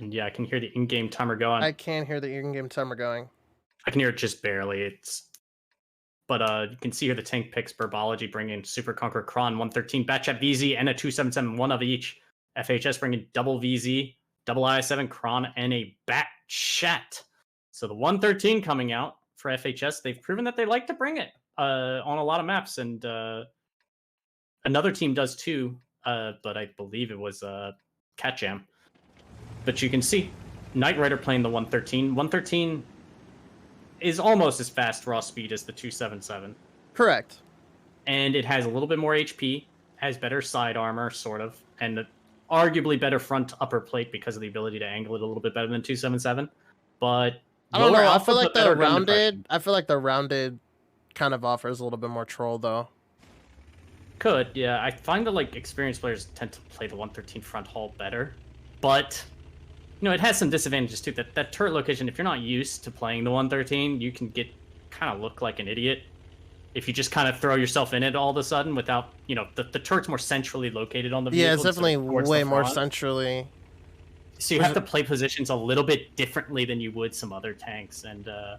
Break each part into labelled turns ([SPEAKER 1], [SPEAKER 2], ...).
[SPEAKER 1] And yeah, I can hear the in-game timer going.
[SPEAKER 2] I can hear the in-game timer going.
[SPEAKER 1] I can hear it just barely. But you can see here the tank picks Burbology bringing Super Conqueror Kron 113, Batchat VZ, and a 277, one of each. FHS bringing double VZ, double I7, Kron, and a Batchat. So the 113 coming out for FHS. They've proven that they like to bring it on a lot of maps, and another team does too, but I believe it was Cat Jam. But you can see Knight Rider playing the 113. 113 is almost as fast raw speed as the 277.
[SPEAKER 2] Correct.
[SPEAKER 1] And it has a little bit more HP, has better side armor, sort of, and arguably better front upper plate because of the ability to angle it a little bit better than 277. But
[SPEAKER 2] I don't know. I feel like the rounded. I feel like the rounded kind of offers a little bit more troll though.
[SPEAKER 1] Could, yeah. I find that like experienced players tend to play the 113 front haul better, but you know, it has some disadvantages too. That turret location, if you're not used to playing the 113, you can get kind of look like an idiot if you just kind of throw yourself in it all of a sudden without, you know, the turret's more centrally located on the vehicle.
[SPEAKER 2] Yeah, it's definitely way more centrally.
[SPEAKER 1] So you have to play positions a little bit differently than you would some other tanks. And you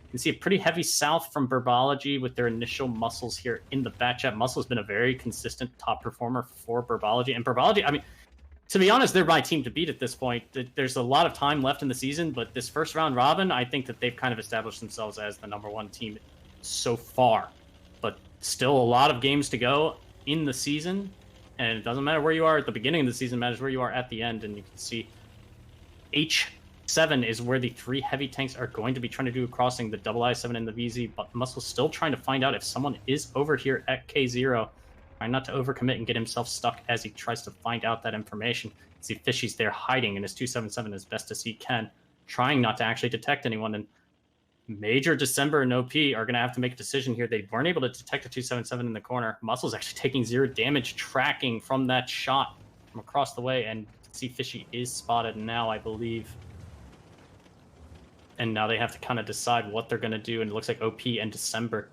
[SPEAKER 1] can see a pretty heavy south from Burbology with their initial muscles here in the Batchat. Muscle has been a very consistent top performer for Burbology. And Burbology, I mean, to be honest, they're my team to beat at this point. There's a lot of time left in the season, but this first round robin, I think that they've kind of established themselves as the #1 team so far. But still a lot of games to go in the season, and it doesn't matter where you are at the beginning of the season, it matters where you are at the end. And you can see H7 is where the 3 heavy tanks are going to be trying to do a crossing, the double I7 and the VZ, but Muscle's still trying to find out if someone is over here at K0. Trying not to overcommit and get himself stuck as he tries to find out that information. See Fishy's there hiding in his 277 as best as he can, trying not to actually detect anyone. And Major, December, and OP are going to have to make a decision here. They weren't able to detect a 277 in the corner. Muscle's actually taking 0 damage tracking from that shot from across the way. And see Fishy is spotted now, I believe. And now they have to kind of decide what they're going to do. And it looks like OP and December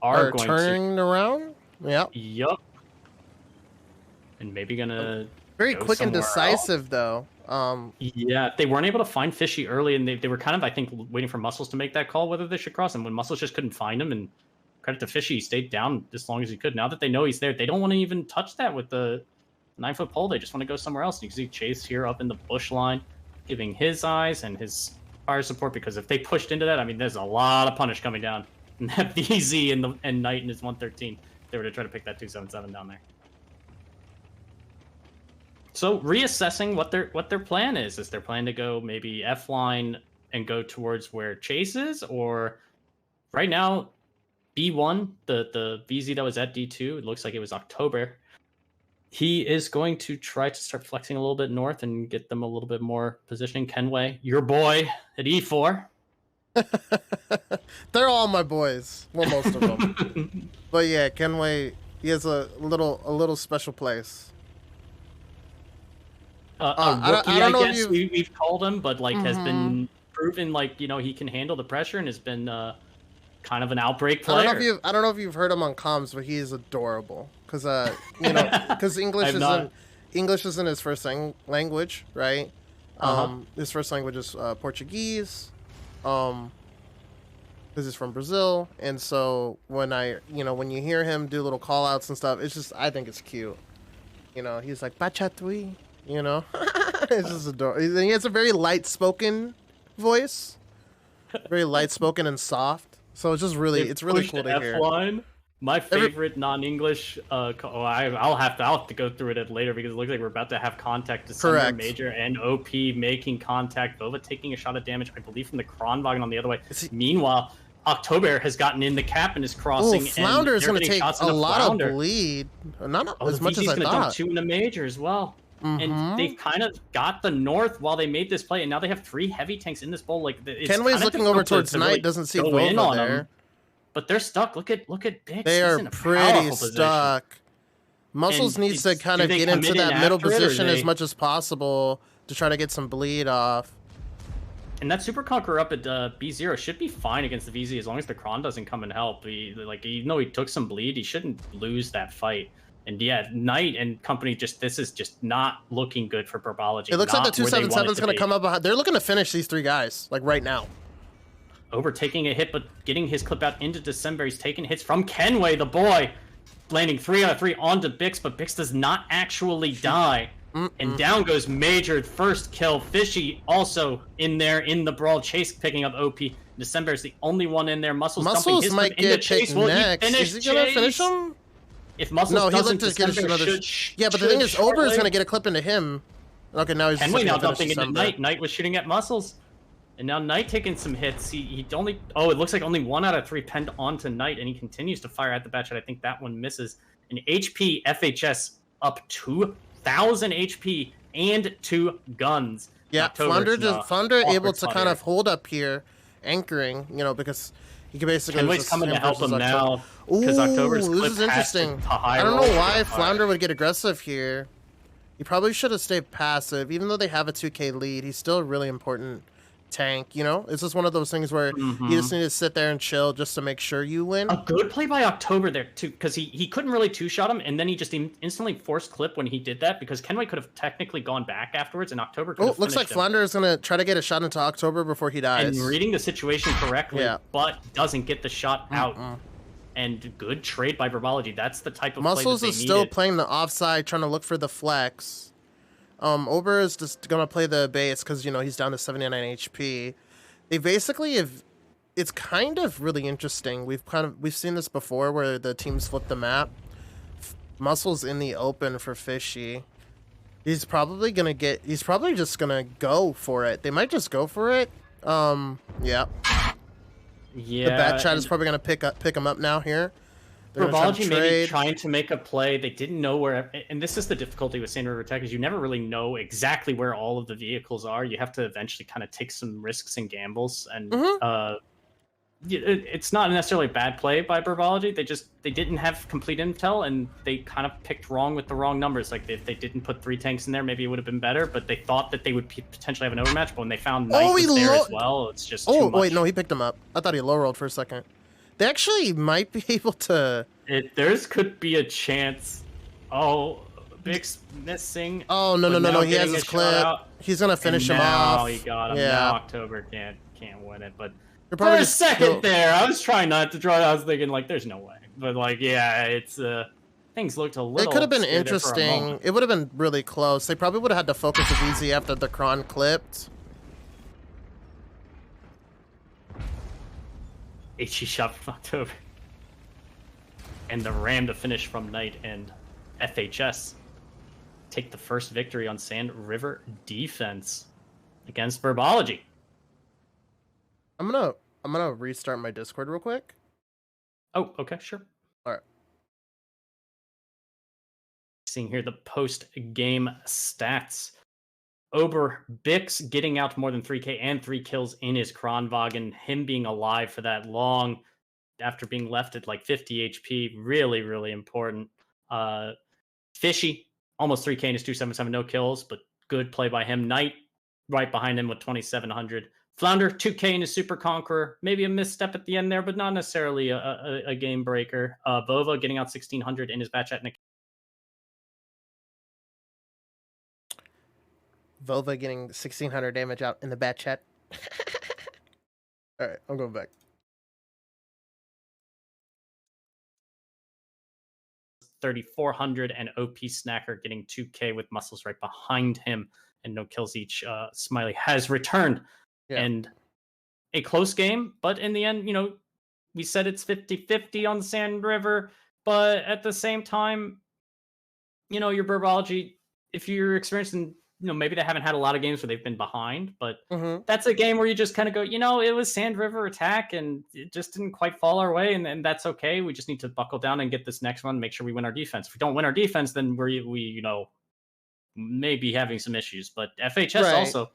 [SPEAKER 1] are going
[SPEAKER 2] turning around. Yep.
[SPEAKER 1] Yup. And maybe gonna
[SPEAKER 2] very quick and decisive though.
[SPEAKER 1] Yeah, they weren't able to find Fishy early, and they were kind of, I think, waiting for Muscles to make that call whether they should cross. And when Muscles just couldn't find him, and credit to Fishy, he stayed down as long as he could. Now that they know he's there, they don't want to even touch that with the 9-foot pole. They just want to go somewhere else. You can see Chase here up in the bush line, giving his eyes and his fire support, because if they pushed into that, I mean, there's a lot of punish coming down. And that VZ and Knight in his 113. They were to try to pick that 277 down there. So reassessing what their plan is. Is their plan to go maybe F line and go towards where Chase is, or right now B1, the VZ that was at D2, it looks like it was October. He is going to try to start flexing a little bit north and get them a little bit more positioning. Kenway, your boy at E4.
[SPEAKER 2] They're all my boys. Well, most of them. But yeah, Kenway, he has a little special place.
[SPEAKER 1] I don't know if we've called him, but like has been proven like, you know, he can handle the pressure and has been kind of an outbreak player.
[SPEAKER 2] I don't know if you've heard him on comms, but he is adorable because you know, because English isn't his first language, right? His first language is Portuguese. This is from Brazil, and so when you hear him do little call outs and stuff, it's just, I think it's cute. You know, he's like Bachatui, you know. It's just adorable. He has a very light spoken voice. Very light spoken and soft. So it's just really cool to hear.
[SPEAKER 1] F1, my favorite non-English I'll have to go through it later because it looks like we're about to have contact. December, Major and OP making contact. Bova taking a shot of damage, I believe, from the Kronwagen on the other way. Meanwhile, October has gotten in the cap and is crossing.
[SPEAKER 2] Flounder is going to take a lot of bleed. Not as much as I thought. He's going to dump
[SPEAKER 1] 2 in the Major as well. And they've kind of got the north while they made this play, and now they have 3 heavy tanks in this bowl. Like,
[SPEAKER 2] Kenway's looking over towards Knight, really doesn't see Bova there.
[SPEAKER 1] But they're stuck. Look at Bix.
[SPEAKER 2] They are pretty stuck. Muscles needs to kind of get into that middle position as much as possible to try to get some bleed off.
[SPEAKER 1] And that Super Conqueror up at B0 should be fine against the VZ as long as the Kron doesn't come and help. Even though he took some bleed, he shouldn't lose that fight. And yeah, Knight and company this is just not looking good for Burbology.
[SPEAKER 2] It looks like the 277 is going to come up behind. They're looking to finish these 3 guys, like right now.
[SPEAKER 1] Ober taking a hit, but getting his clip out into December. He's taking hits from Kenway, the boy. Landing 3 out of 3 onto Bix, but Bix does not actually die. And down goes Major, first kill. Fishy also in there in the brawl. Chase picking up OP. December is the only one in there. Muscles dumping his
[SPEAKER 2] might get
[SPEAKER 1] Chase.
[SPEAKER 2] Will next. Is he going to finish him?
[SPEAKER 1] If Muscles doesn't,
[SPEAKER 2] December yeah, but the thing is, Ober is going to get a clip into him. Okay, now he's
[SPEAKER 1] Kenway now dumping into Knight. Knight was shooting at Muscles. And now Knight taking some hits. He only... Oh, it looks like only 1 out of 3 penned onto Knight, and he continues to fire at the batch. I think that one misses. And HP FHS up 2,000 HP and 2 guns.
[SPEAKER 2] Yeah, Flounder able to kind of hold up here, anchoring, you know, because he can basically...
[SPEAKER 1] Kenway's coming to help him now. Because October's clip
[SPEAKER 2] this is interesting. I don't know why Flounder would get aggressive here. He probably should have stayed passive. Even though they have a 2K lead, he's still a really important tank, you know? It's just one of those things where you just need to sit there and chill just to make sure you win.
[SPEAKER 1] A good play by October there, too, because he couldn't really two-shot him, and then he just instantly forced clip when he did that, because Kenway could have technically gone back afterwards, and October could have
[SPEAKER 2] looks like Flounder is going to try to get a shot into October before he dies.
[SPEAKER 1] And reading the situation correctly, but doesn't get the shot out. And good trade by Burbology. That's the type of
[SPEAKER 2] Muscles
[SPEAKER 1] play that
[SPEAKER 2] is still playing the offside, trying to look for the flex. Ober is just going to play the base because, you know, he's down to 79 HP. They basically have... It's kind of really interesting. We've seen this before where the teams flip the map. Muscles in the open for Fishy. He's probably just going to go for it. They might just go for it. Yeah. The bad chat is probably going to pick him up now here.
[SPEAKER 1] Burbology maybe trying to make a play. They didn't know where, and this is the difficulty with Sand River Tech, is you never really know exactly where all of the vehicles are. You have to eventually kind of take some risks and gambles, and it's not necessarily a bad play by Burbology. They didn't have complete intel, and they kind of picked wrong with the wrong numbers. Like if they didn't put 3 tanks in there, maybe it would have been better. But they thought that they would potentially have an overmatch. But when they found Knight was there as well, it's just too much.
[SPEAKER 2] Wait, no, he picked him up. I thought he low rolled for a second. They actually might be able to...
[SPEAKER 1] There's could be a chance. Oh, Bix missing.
[SPEAKER 2] Oh, no. He has his clip. He's going to finish him off.
[SPEAKER 1] Oh, he got him. Yeah. Now October can't win it. But for a second there, I was trying not to draw it. I was thinking, like, there's no way. But, like, yeah, it's... things looked a little...
[SPEAKER 2] It could have been interesting. It would have been really close. They probably would have had to focus with easy after the Kron clipped.
[SPEAKER 1] HE shot from October. And the Ram to finish from Knight, and FHS take the first victory on Sand River defense against Burbology.
[SPEAKER 2] I'm gonna restart my Discord real quick.
[SPEAKER 1] Oh, okay, sure.
[SPEAKER 2] All right.
[SPEAKER 1] Seeing here the post-game stats. Ober Bix getting out to more than 3K and 3 kills in his Kronwagen. Him being alive for that long after being left at like 50 HP. Really, really important. Fishy, almost 3K in his 277, no kills, but good play by him. Knight right behind him with 2,700. Flounder, 2K in his Super Conqueror. Maybe a misstep at the end there, but not necessarily a game breaker. Bova getting out 1,600 in his batch at Nick.
[SPEAKER 2] Vova getting 1,600 damage out in the bat chat. All right, I'm going back.
[SPEAKER 1] 3,400 and OP Snacker getting 2K with Muscles right behind him and no kills each. Smiley has returned. Yeah. And a close game, but in the end, you know, we said it's 50-50 on Sand River, but at the same time, you know, your Burbology, if you're experiencing, you know, maybe they haven't had a lot of games where they've been behind, but that's a game where you just kind of go, you know, it was Sand River attack and it just didn't quite fall our way, and that's okay. We just need to buckle down and get this next one, make sure we win our defense. If we don't win our defense, then we you know, may be having some issues. But FHS also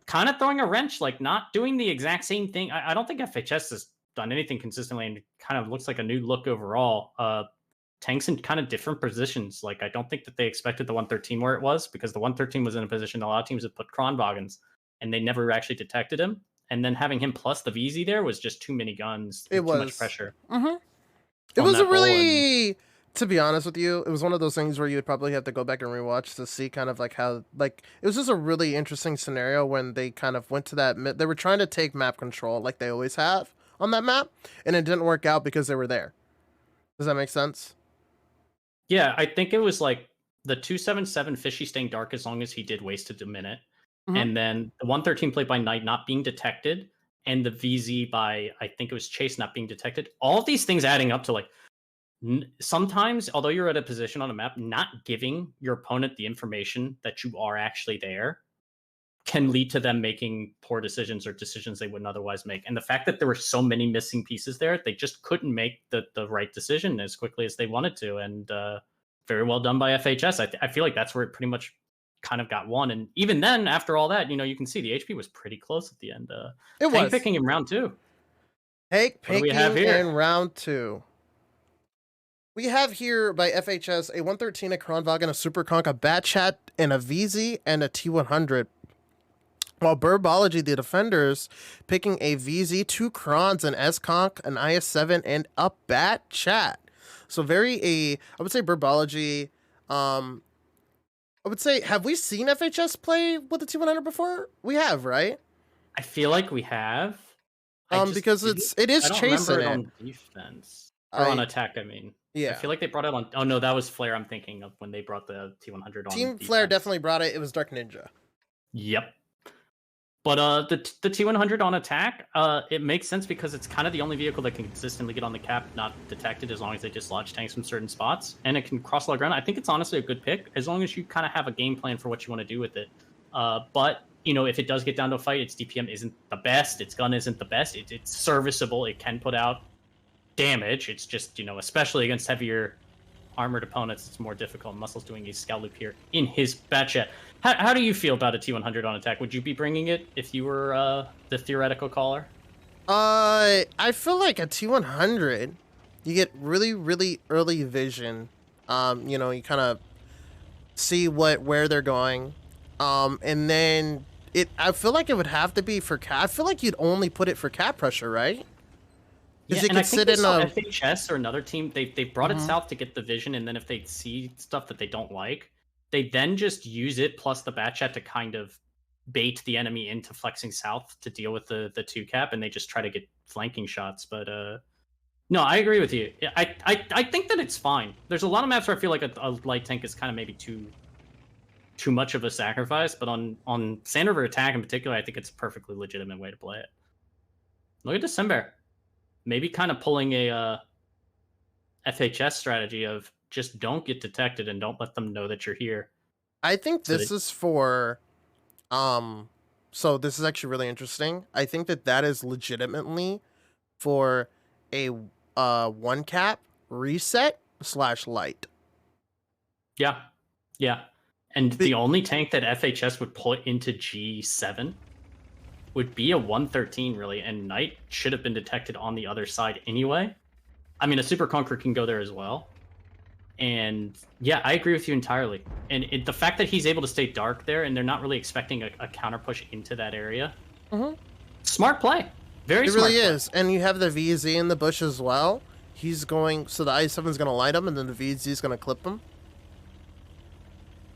[SPEAKER 1] kind of throwing a wrench, like not doing the exact same thing. I don't think FHS has done anything consistently, and it kind of looks like a new look overall. Tanks in kind of different positions. Like, I don't think that they expected the 113 where it was, because the 113 was in a position a lot of teams have put Kronwagens, and they never actually detected him. And then having him plus the VZ there was just too many guns. Too much pressure.
[SPEAKER 2] It was a really To be honest with you, it was one of those things where you would probably have to go back and rewatch to see kind of like how, like, it was just a really interesting scenario when they kind of went to that. They were trying to take map control like they always have on that map, and it didn't work out because they were there. Does that make sense?
[SPEAKER 1] Yeah, I think it was like the 277 Fishy staying dark as long as he did wasted a minute. And then the 113 played by Knight not being detected, and the VZ by, I think it was Chase, not being detected. All of these things adding up to like, sometimes, although you're at a position on a map, not giving your opponent the information that you are actually there can lead to them making poor decisions or decisions they wouldn't otherwise make. And the fact that there were so many missing pieces there, they just couldn't make the right decision as quickly as they wanted to. And very well done by FHS. I feel like that's where it pretty much kind of got won. And even then, after all that, you can see the HP was pretty close at the end.
[SPEAKER 2] It was
[SPEAKER 1] picking in round 2.
[SPEAKER 2] Picking in round 2. We have here by FHS a 113, a Kronwagen, a Super Conk, a Batchat, and a VZ, and a T100. While Burbology, the defenders, picking a VZ, 2 Krons, an S-Conk, an IS-7, and a Batchat. So I would say Burbology, I would say, have we seen FHS play with the T100 before? We have, right?
[SPEAKER 1] I feel like we have.
[SPEAKER 2] Because it is chasing it.
[SPEAKER 1] On defense. Or on attack, I mean.
[SPEAKER 2] Yeah.
[SPEAKER 1] I feel like they brought it on. Oh, no, that was Flare I'm thinking of when they brought the T100 on.
[SPEAKER 2] Team
[SPEAKER 1] defense.
[SPEAKER 2] Flare definitely brought it. It was Dark Ninja.
[SPEAKER 1] Yep. But the T100 on attack, it makes sense because it's kind of the only vehicle that can consistently get on the cap, not detected, as long as they dislodge tanks from certain spots. And it can cross a lot of ground. I think it's honestly a good pick, as long as you kind of have a game plan for what you want to do with it. But, if it does get down to a fight, its DPM isn't the best, its gun isn't the best, it's serviceable, it can put out damage. It's just, especially against heavier armored opponents, it's more difficult. Muscle's doing a scout loop here in his Batchat. How do you feel about a T100 on attack? Would you be bringing it if you were the theoretical caller?
[SPEAKER 2] I feel like a T100, you get really, really early vision. You kind of see where they're going. And then I feel like it would have to be for cap. I feel like you'd only put it for cap pressure, right?
[SPEAKER 1] Yeah, and I think they saw FHS or another team, they brought it south to get the vision, and then if they see stuff that they don't like, they then just use it plus the Batchat to kind of bait the enemy into flexing south to deal with the 2 cap, and they just try to get flanking shots. But no, I agree with you. I think that it's fine. There's a lot of maps where I feel like a light tank is kind of maybe too much of a sacrifice, but on Sand River Attack in particular, I think it's a perfectly legitimate way to play it. Look at December. Maybe kind of pulling a FHS strategy of just don't get detected and don't let them know that you're here.
[SPEAKER 2] I think this is for, so this is actually really interesting. I think that is legitimately for a 1 cap reset / light.
[SPEAKER 1] Yeah. And the only tank that FHS would put into G7 would be a 113, really, and Knight should have been detected on the other side anyway. I mean, a Super Conqueror can go there as well. And yeah, I agree with you entirely. And the fact that he's able to stay dark there, and they're not really expecting a counter push into that area. Smart play. Very smart play. It really is.
[SPEAKER 2] And you have the VZ in the bush as well. He's going, so the I7 is going to light him, and then the VZ is going to clip him.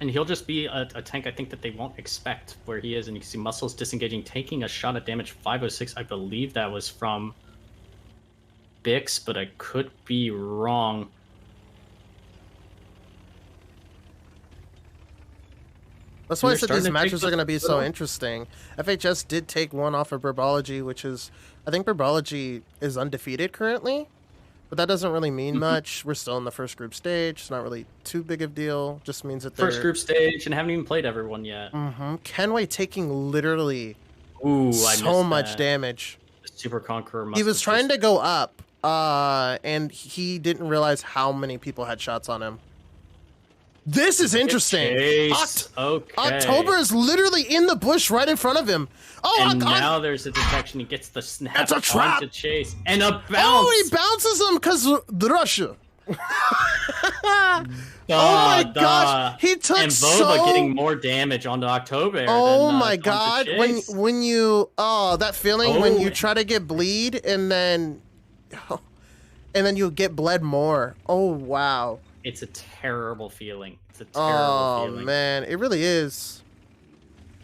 [SPEAKER 1] And he'll just be a tank, I think, that they won't expect where he is. And you can see Muscles disengaging, taking a shot at damage 506. I believe that was from Bix, but I could be wrong.
[SPEAKER 2] That's why I said these matches are going to be so interesting. FHS did take one off of Burbology, which is, I think Burbology is undefeated currently. But that doesn't really mean much. We're still in the first group stage. It's not really too big of a deal. Just means that they're...
[SPEAKER 1] First group stage and haven't even played everyone yet.
[SPEAKER 2] Kenway taking literally
[SPEAKER 1] so
[SPEAKER 2] much damage.
[SPEAKER 1] Super Conqueror.
[SPEAKER 2] He was trying to go up, and he didn't realize how many people had shots on him. This is interesting. October is literally in the bush right in front of him.
[SPEAKER 1] And now there's a detection. He gets the snap.
[SPEAKER 2] That's a trap.
[SPEAKER 1] To Chase and a bounce.
[SPEAKER 2] Oh, he bounces him because the Russia. Oh my gosh, he took
[SPEAKER 1] and Boba getting more damage onto October.
[SPEAKER 2] Oh my god, when you that feeling when you try to get bleed and then you get bled more. Oh wow.
[SPEAKER 1] It's a terrible feeling. It's a terrible feeling.
[SPEAKER 2] Oh man, it really is.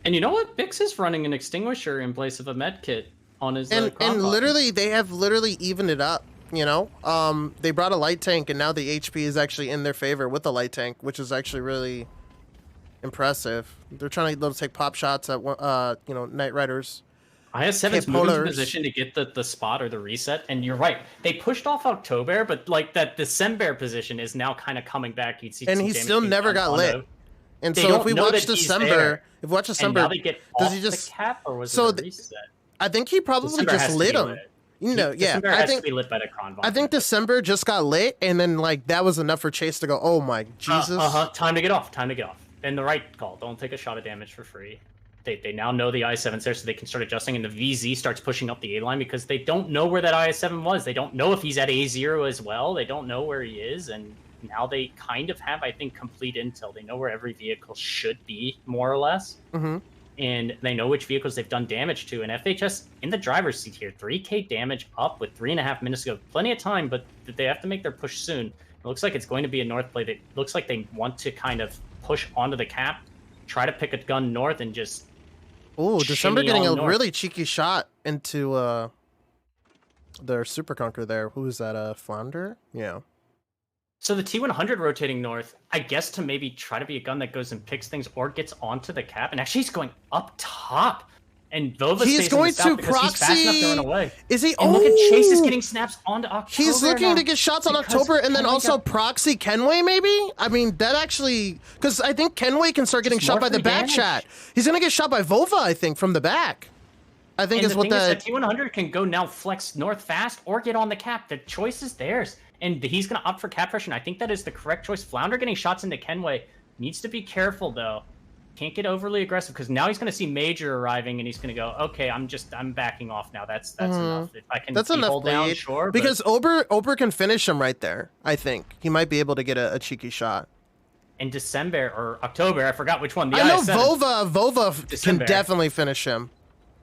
[SPEAKER 1] And you know what? Bix is running an extinguisher in place of a med kit on his
[SPEAKER 2] And
[SPEAKER 1] Cron bot.
[SPEAKER 2] literally, they have literally evened it up. You know, they brought a light tank, and now the HP is actually in their favor with the light tank, which is actually really impressive. They're trying to take pop shots at you know, Knight Riders.
[SPEAKER 1] IS7's moving to position to get the spot or the reset, and you're right. They pushed off October, but like that December position is now kind of coming back. You'd see,
[SPEAKER 2] and he still never got lit. And so if we watch December, does he just
[SPEAKER 1] the cap or was
[SPEAKER 2] so
[SPEAKER 1] it a reset?
[SPEAKER 2] I think he probably
[SPEAKER 1] December
[SPEAKER 2] just lit him. You know, yeah.
[SPEAKER 1] December has to be lit by the Cron bot.
[SPEAKER 2] I think December just got lit, and then like that was enough for Chase to go, "Oh my Jesus!"
[SPEAKER 1] Time to get off. Time to get off. And the right call. Don't take a shot of damage for free. They now know the IS7's there, so they can start adjusting, and the VZ starts pushing up the A line because they don't know where that IS7 was. They don't know if he's at A0 as well. They don't know where he is, and now they kind of have, I think, complete intel. They know where every vehicle should be, more or less.
[SPEAKER 2] Mm-hmm.
[SPEAKER 1] And they know which vehicles they've done damage to. And FHS in the driver's seat here, 3K damage up with 3.5 minutes to go. Plenty of time, but they have to make their push soon. It looks like it's going to be a north play. It looks like they want to kind of push onto the cap, try to pick a gun north, and just...
[SPEAKER 2] Ooh, December getting a really cheeky shot into their Super Conqueror there. Who is that, Flounder? Yeah.
[SPEAKER 1] So the T100 rotating north, I guess to maybe try to be a gun that goes and picks things or gets onto the cap. And actually he's going up top. And Vova
[SPEAKER 2] he's going to proxy.
[SPEAKER 1] He's fast enough to run away.
[SPEAKER 2] Is he?
[SPEAKER 1] And look at Chase is getting snaps onto October.
[SPEAKER 2] He's looking to get shots on October and then also proxy Kenway maybe? I mean, that actually... Because I think Kenway can start getting shot by the back chat. He's going to get shot by Vova, I think, from the back. I think is what
[SPEAKER 1] the T100 can go now flex north fast or get on the cap. The choice is theirs. And he's going to opt for cap pressure. And I think that is the correct choice. Flounder getting shots into Kenway. Needs to be careful, though. Can't get overly aggressive because now he's going to see Major arriving and he's going to go, okay, I'm backing off now. That's enough. If I can hold down, sure.
[SPEAKER 2] Because Ober can finish him right there. I think he might be able to get a cheeky shot.
[SPEAKER 1] In December or October, I forgot which one.
[SPEAKER 2] I know Vova can definitely finish him.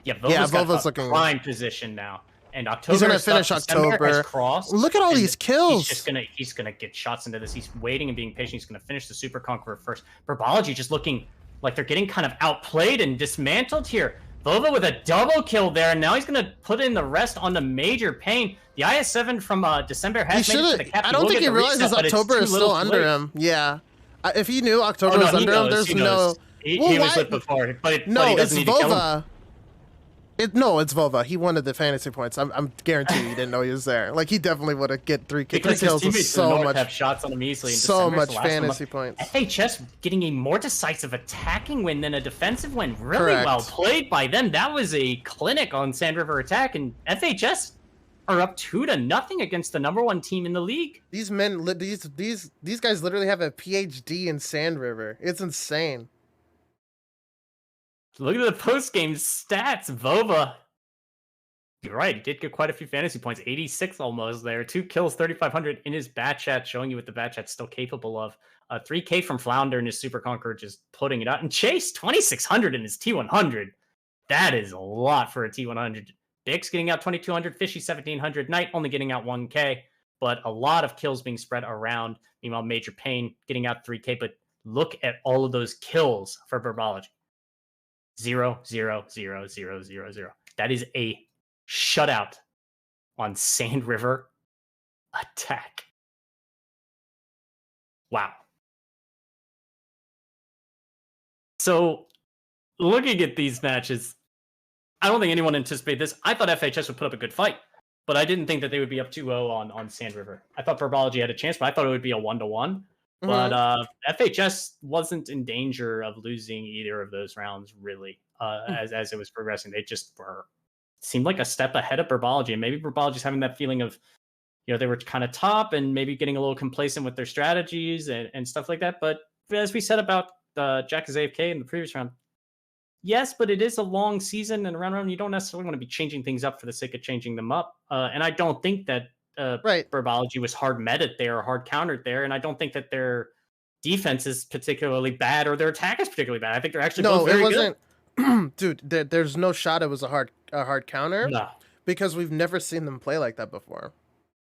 [SPEAKER 1] Yeah, Vova's looking prime position now. And October,
[SPEAKER 2] he's gonna finish October. Look at all these kills.
[SPEAKER 1] He's gonna get shots into this. He's waiting and being patient. He's gonna finish the Super Conqueror first. Burbology just looking like they're getting kind of outplayed and dismantled here. Vova with a double kill there, and now he's gonna put in the rest on the Major Pain. The IS7 from December has made it to the cap.
[SPEAKER 2] I don't think he realizes October is still under him. Yeah, if he knew October was under him, there's no.
[SPEAKER 1] He was lit before, but
[SPEAKER 2] it's Vova. No, it's Vova. He wanted the fantasy points. I'm guaranteed he didn't know he was there. Like, he definitely would have get 3 kills with so much.
[SPEAKER 1] Have shots on him easily.
[SPEAKER 2] So much fantasy points.
[SPEAKER 1] FHS getting a more decisive attacking win than a defensive win. Really well played by them. That was a clinic on Sand River attack, and FHS are up 2-0 against the #1 team in the league.
[SPEAKER 2] These guys literally have a PhD in Sand River. It's insane.
[SPEAKER 1] Look at the post-game stats, Vova. You're right, he did get quite a few fantasy points, 86 almost there. 2 kills, 3,500 in his bat chat, showing you what the bat chat's still capable of. 3K from Flounder in his Super Conqueror, just putting it out. And Chase, 2,600 in his T100. That is a lot for a T100. Bix getting out 2,200, Fishy 1,700, Knight only getting out 1K, but a lot of kills being spread around. Meanwhile, Major Pain getting out 3K, but look at all of those kills for Burbology. 0, 0, 0, 0, 0, 0. That is a shutout on Sand River attack. Wow. So, looking at these matches, I don't think anyone anticipated this. I thought FHS would put up a good fight, but I didn't think that they would be up 2-0 on Sand River. I thought Burbology had a chance, but I thought it would be a 1-1. But FHS wasn't in danger of losing either of those rounds, really, as it was progressing. They just seemed like a step ahead of Burbology. And maybe Burbology's having that feeling of, they were kind of top and maybe getting a little complacent with their strategies and stuff like that. But as we said about Jack is AFK in the previous round, yes, but it is a long season, and round you don't necessarily want to be changing things up for the sake of changing them up. And I don't think that Burbology was hard meted there or hard countered there, and I don't think that their defense is particularly bad or their attack is particularly bad. I think they're actually both very good.
[SPEAKER 2] Dude, there's no shot it was a hard counter.
[SPEAKER 1] No.
[SPEAKER 2] Because we've never seen them play like that before.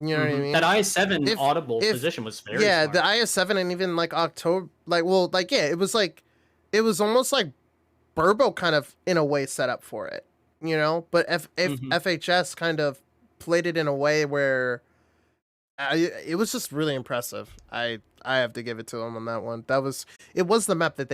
[SPEAKER 2] You know what I mean?
[SPEAKER 1] That IS-7
[SPEAKER 2] If-
[SPEAKER 1] audible
[SPEAKER 2] if-
[SPEAKER 1] position was very
[SPEAKER 2] Yeah,
[SPEAKER 1] smart.
[SPEAKER 2] the IS-7 and even like October, like, well, like, yeah, it was almost like Burbo kind of in a way set up for it, you know. But if FHS kind of played it in a way where it was just really impressive. I have to give it to them on that one. It was the map that they